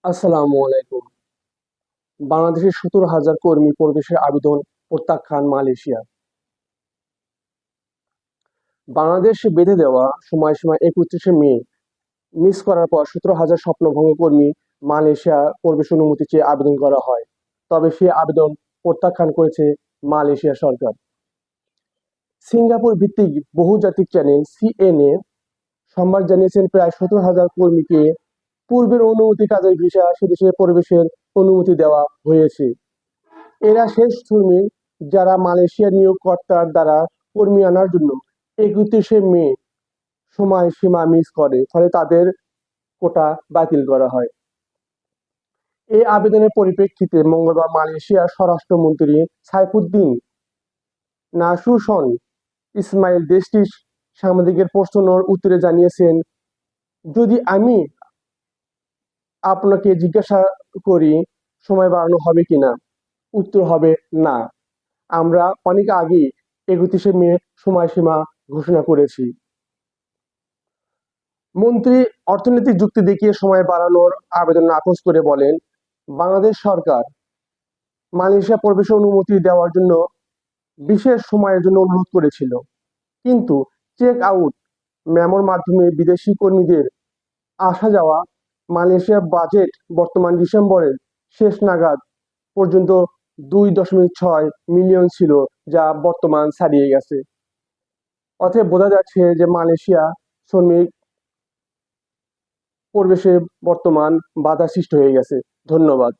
আসসালামু আলাইকুম। বাংলাদেশের 17,000 কর্মী প্রবেশের আবেদন প্রত্যাখ্যান মালয়েশিয়া। বাংলাদেশে বেঁধে দেওয়া সময়সীমা 31শে মে মিস করার পর 17,000 স্বপ্নভঙ্গ কর্মী মালয়েশিয়া প্রবেশ অনুমতি চেয়ে আবেদন করা হয়। তবে সে আবেদন প্রত্যাখ্যান করেছে মালয়েশিয়া সরকার। সিঙ্গাপুর ভিত্তিক বহুজাতিক চ্যানেল সিএনএ সোমবার জানিয়েছেন প্রায় 17,000 কর্মীকে পূর্বের অনুমতি কাজের ভিসা সেদেশে প্রবেশের অনুমতি দেওয়া হয়েছে। এরা শেষ শ্রমিক যারা মালয়েশিয়ার নিয়োগকর্তার দ্বারা কর্মী আনার জন্য 31শে মে সময়সীমা মিস করে, ফলে তাদের কোটা বাতিল করা হয়। এই আবেদনের পরিপ্রেক্ষিতে মঙ্গলবার মালয়েশিয়ার স্বরাষ্ট্রমন্ত্রী সাইফুদ্দিন নাসুশন ইসমাইল দেশটির সাংবাদিকের প্রশ্নের উত্তরে জানিয়েছেন, যদি আমি আপনাকে জিজ্ঞাসা করি সময় বাড়ানো হবে কিনা, উত্তর হবে না। আমরা অনেক আগেই 31শে মে সময়সীমা ঘোষণা করেছি। মন্ত্রী অর্থনৈতিক যুক্তি দেখিয়ে সময় বাড়ানোর আবেদন নাকচ করে বলেন, বাংলাদেশ সরকার মালয়েশিয়া প্রবেশের অনুমতি দেওয়ার জন্য বিশেষ সময়ের জন্য অনুরোধ করেছিল, কিন্তু চেক আউট মেমোর মাধ্যমে বিদেশি কর্মীদের আসা যাওয়া মালয়েশিয়ার বাজেট বর্তমান ডিসেম্বরের শেষ নাগাদ পর্যন্ত 2.6 মিলিয়ন ছিল, যা বর্তমান ছাড়িয়ে গেছে। অতএব বোঝা যাচ্ছে যে মালয়েশিয়া শ্রমিক প্রবেশে বর্তমান বাধা সৃষ্টি হয়ে গেছে। ধন্যবাদ।